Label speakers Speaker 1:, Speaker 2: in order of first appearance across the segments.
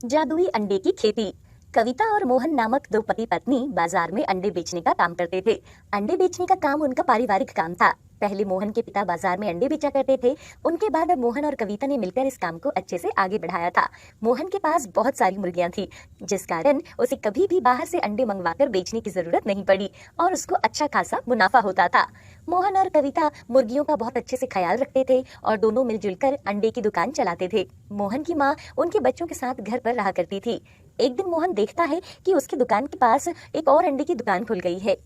Speaker 1: जादुई अंडे की खेती। कविता और मोहन नामक दो पति पत्नी बाजार में अंडे बेचने का काम करते थे। अंडे बेचने का काम उनका पारिवारिक काम था। पहले मोहन के पिता बाजार में अंडे बेचा करते थे। उनके बाद अब मोहन और कविता ने मिलकर इस काम को अच्छे से आगे बढ़ाया था। मोहन के पास बहुत सारी मुर्गियां थी, जिस कारण उसे कभी भी बाहर से अंडे मंगवाकर बेचने की जरूरत नहीं पड़ी और उसको अच्छा खासा मुनाफा होता था। मोहन और कविता मुर्गियों का बहुत अच्छे से ख्याल रखते थे और दोनों मिलजुल कर अंडे की दुकान चलाते थे। मोहन की माँ उनके बच्चों के साथ घर पर रहा करती थी। एक दिन मोहन देखता है कि उसकी दुकान के पास एक और अंडे की दुकान खुल गई है।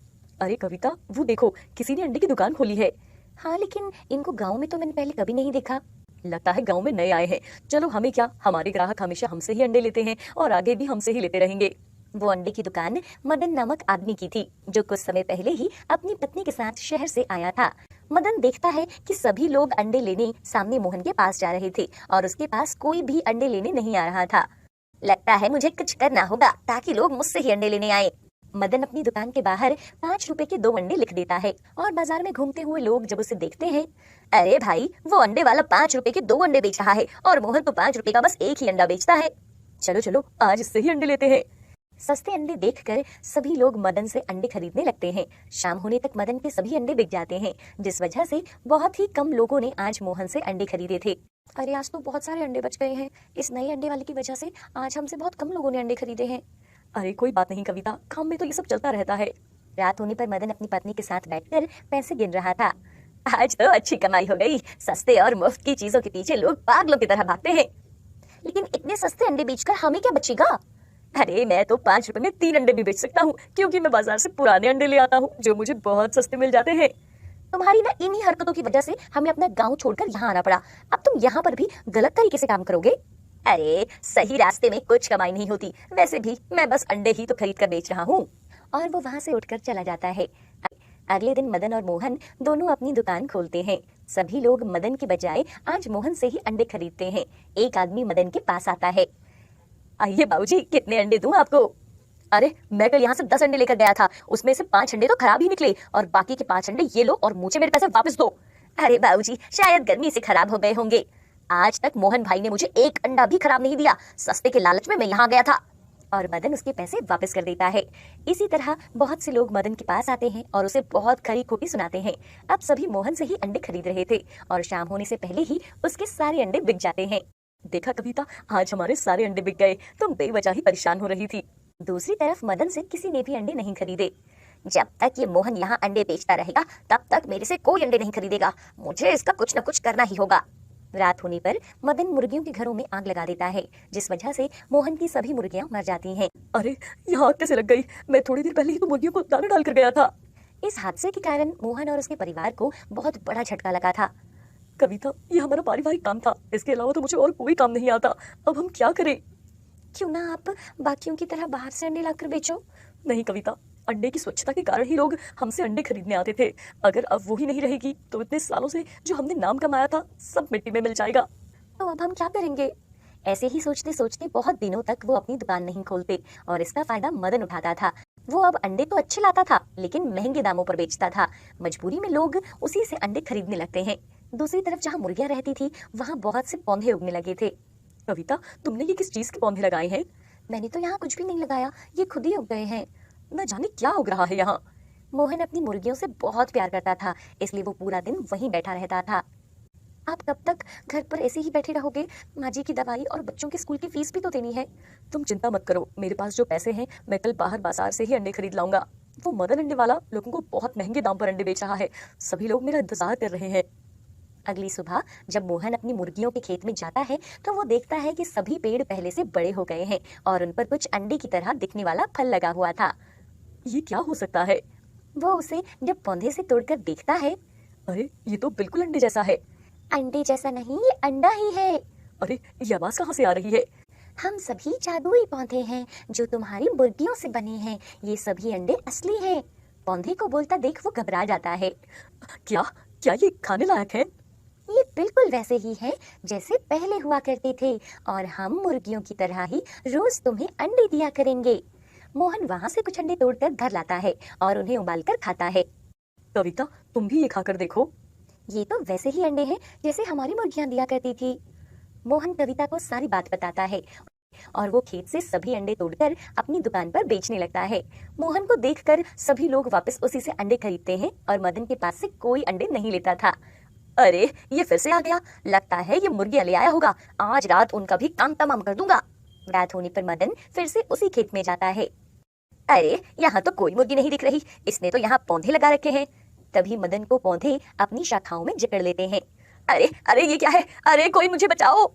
Speaker 2: अरे कविता, वो देखो, किसी ने अंडे की दुकान खोली है।
Speaker 1: हाँ, लेकिन इनको गांव में तो मैंने पहले कभी नहीं देखा।
Speaker 2: लगता है गांव में नए आए हैं। चलो, हमें क्या, हमारे ग्राहक हमेशा हमसे ही अंडे लेते हैं और आगे भी हमसे ही लेते रहेंगे।
Speaker 1: वो अंडे की दुकान मदन नामक आदमी की थी, जो कुछ समय पहले ही अपनी पत्नी के साथ शहर से आया था। मदन देखता है कि सभी लोग अंडे लेने सामने मोहन के पास जा रहे थे और उसके पास कोई भी अंडे लेने नहीं आ रहा था। लगता है मुझे कुछ करना होगा ताकि लोग मुझसे ही अंडे लेने आए। मदन अपनी दुकान के बाहर 5 रुपए के 2 अंडे लिख देता है और बाजार में घूमते हुए लोग जब उसे देखते हैं, अरे भाई, वो अंडे वाला 5 रुपए के 2 अंडे बेच रहा है और मोहन तो 5 रुपए का बस एक ही अंडा बेचता है।
Speaker 2: चलो चलो, आज इससे ही अंडे लेते हैं।
Speaker 1: सस्ते अंडे देखकर सभी लोग मदन से अंडे खरीदने लगते हैं। शाम होने तक मदन के सभी अंडे बिक जाते हैं, जिस वजह से बहुत ही कम लोगों ने आज मोहन से अंडे खरीदे थे।
Speaker 2: अरे, आज तो बहुत सारे अंडे बच गए हैं। इस नए अंडे वाले की वजह से आज हमसे बहुत कम लोगों ने अंडे खरीदे हैं। अरे कोई बात नहीं कविता, काम में तो ये सब चलता रहता है।
Speaker 1: रात होने पर मदन अपनी पत्नी के साथ बैठकर पैसे गिन रहा था। आज तो अच्छी कमाई हो गई। सस्ते और मुफ्त की चीजों के पीछे लोग पागलों की तरह भागते हैं। लेकिन इतने सस्ते अंडे बेचकर हमें क्या बचेगा?
Speaker 2: अरे, मैं तो 5 रुपए में 3 अंडे भी बेच सकता हूँ, क्योंकि मैं बाजार से पुराने अंडे ले आता हूँ जो मुझे बहुत सस्ते मिल जाते हैं।
Speaker 1: तुम्हारी ना इन्हीं हरकतों की वजह से हमें अपना गांव छोड़कर यहाँ आना पड़ा। अब तुम यहाँ पर भी गलत तरीके से काम करोगे। अरे, सही रास्ते में कुछ कमाई नहीं होती। वैसे भी मैं बस अंडे ही तो खरीद कर बेच रहा हूँ। और वो वहां से उठकर चला जाता है। अगले दिन मदन और मोहन दोनों अपनी दुकान खोलते हैं। सभी लोग मदन के बजाय आज मोहन से ही अंडे खरीदते हैं। एक आदमी मदन के पास आता है।
Speaker 2: आइए बाबूजी, कितने अंडे दूं आपको? अरे, मैं कल यहाँ से 10 अंडे लेकर गया था, उसमें से 5 अंडे तो खराब ही निकले और बाकी के 5 अंडे ये लो और मुझे मेरे पैसे वापस दो।
Speaker 1: अरे बाबूजी, शायद गर्मी से खराब हो गए होंगे। आज तक मोहन भाई ने मुझे एक अंडा भी खराब नहीं दिया। सस्ते के लालच में मैं यहाँ गया था। और मदन उसके पैसे वापस कर देता है। इसी तरह बहुत से लोग मदन के पास आते हैं और उसे बहुत खरी खोटी सुनाते हैं। अब सभी मोहन से ही अंडे खरीद रहे थे और शाम होने से पहले ही उसके सारे अंडे बिक जाते हैं।
Speaker 2: देखा कविता, आज हमारे सारे अंडे बिक गए। तुम बेवजह ही परेशान हो रही थी।
Speaker 1: दूसरी तरफ मदन से किसी ने भी अंडे नहीं खरीदे। जब तक ये मोहन यहाँ अंडे बेचता रहेगा तब तक मेरे से कोई अंडे नहीं खरीदेगा। मुझे इसका कुछ न कुछ करना ही होगा। रात होने पर मदन मुर्गियों के घरों में आग लगा देता है, जिस वजह से मोहन की सभी मुर्गियां मर जाती हैं।
Speaker 2: अरे, यहाँ आग कैसे लग गई? मैं थोड़ी देर पहले ही तो मुर्गियों को दाना डाल कर गया था।
Speaker 1: इस हादसे के कारण मोहन और उसके परिवार को बहुत बड़ा झटका लगा था।
Speaker 2: कविता, ये हमारा पारिवारिक काम था, इसके अलावा तो मुझे और कोई काम नहीं आता। अब हम क्या करें?
Speaker 1: क्यों ना आप बाकियों की तरह बाहर से अंडे लाकर बेचो।
Speaker 2: नहीं कविता, अंडे की स्वच्छता के कारण ही लोग हमसे अंडे खरीदने आते थे। अगर अब वो ही नहीं रहेगी तो इतने सालों से जो हमने नाम कमाया था सब मिट्टी में मिल जाएगा।
Speaker 1: तो अब हम क्या करेंगे? ऐसे ही सोचते सोचते बहुत दिनों तक वो अपनी दुकान नहीं खोलते और इसका फायदा मदन उठाता था। वो अब अंडे तो अच्छे लाता था, लेकिन महंगे दामों पर बेचता था। मजबूरी में लोग उसी से अंडे खरीदने लगते हैं। दूसरी तरफ जहाँ मुर्गियां रहती थी वहाँ बहुत से पौधे उगने लगे थे।
Speaker 2: कविता, तुमने ये किस चीज के पौधे लगाए हैं?
Speaker 1: मैंने तो यहाँ कुछ भी नहीं लगाया, ये खुद ही उग गए हैं।
Speaker 2: न जाने क्या उग रहा है यहाँ।
Speaker 1: मोहन अपनी मुर्गियों से बहुत प्यार करता था, इसलिए वो पूरा दिन वहीं बैठा रहता था। आप कब तक घर पर ऐसे ही बैठे रहोगे? माँ जी की दवाई और बच्चों की स्कूल की फीस भी तो देनी है।
Speaker 2: तुम चिंता मत करो, मेरे पास जो पैसे हैं मैं कल बाहर बाजार से ही अंडे खरीद लाऊंगा। वो मदन अंडे वाला लोगों को बहुत महंगे दाम पर अंडे बेच रहा है। सभी लोग मेरा इंतजार कर रहे हैं।
Speaker 1: अगली सुबह जब मोहन अपनी मुर्गियों के खेत में जाता है तो वो देखता है कि सभी पेड़ पहले से बड़े हो गए हैं और उन पर कुछ अंडे की तरह दिखने वाला फल लगा हुआ था।
Speaker 2: ये क्या हो सकता है?
Speaker 1: वो उसे जब पौधे से तोड़कर देखता है,
Speaker 2: अरे, ये तो बिल्कुल अंडे जैसा है।
Speaker 1: अंडे जैसा नहीं, ये अंडा ही है।
Speaker 2: अरे, ये आवाज कहाँ से आ रही है?
Speaker 1: हम सभी जादुई पौधे हैं जो तुम्हारी मुर्गियों से बने हैं। ये सभी अंडे असली हैं। पौधे को बोलता देख वो घबरा जाता है।
Speaker 2: क्या क्या ये खाने लायक है?
Speaker 1: ये बिल्कुल वैसे ही है जैसे पहले हुआ करते थे और हम मुर्गियों की तरह ही रोज तुम्हें अंडे दिया करेंगे। मोहन वहाँ से कुछ अंडे तोड़कर घर लाता है और उन्हें उबालकर खाता है।
Speaker 2: कविता, तुम भी ये खाकर देखो।
Speaker 1: ये तो वैसे ही अंडे हैं जैसे हमारी मुर्गियां दिया करती थी। मोहन कविता को सारी बात बताता है। और वो खेत से सभी अंडे तोड़कर अपनी दुकान पर बेचने लगता है। मोहन को देखकर सभी लोग वापस उसी से अंडे खरीदते हैं और मदन के पास से कोई अंडे नहीं लेता था।
Speaker 2: अरे ये फिर से आ गया, लगता है ये मुर्गियां ले आया होगा। आज रात उनका भी काम तमाम कर दूंगा।
Speaker 1: रात होने पर मदन फिर से उसी खेत में जाता है।
Speaker 2: अरे यहाँ तो कोई मुर्गी नहीं दिख रही, इसने तो यहाँ पौधे लगा रखे हैं।
Speaker 1: तभी मदन को पौधे अपनी शाखाओं में जकड़ लेते हैं।
Speaker 2: अरे अरे ये क्या है, अरे कोई मुझे बचाओ।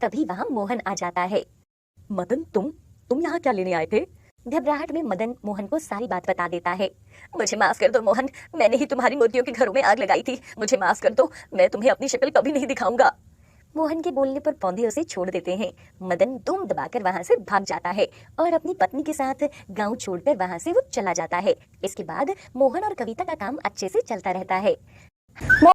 Speaker 1: तभी वहां मोहन आ जाता है।
Speaker 2: मदन तुम यहाँ क्या लेने आए थे?
Speaker 1: घबराहट में मदन मोहन को सारी बात बता देता है।
Speaker 2: मुझे माफ कर दो मोहन, मैंने ही तुम्हारी मुर्गियों के घरों में आग लगाई थी। मुझे माफ कर दो, मैं तुम्हें अपनी शक्ल कभी नहीं दिखाऊंगा।
Speaker 1: मोहन के बोलने पर पौधे उसे छोड़ देते हैं। मदन दुम दबाकर वहां से भाग जाता है और अपनी पत्नी के साथ गांव छोड़कर वहां से वो चला जाता है। इसके बाद मोहन और कविता का काम अच्छे से चलता रहता है।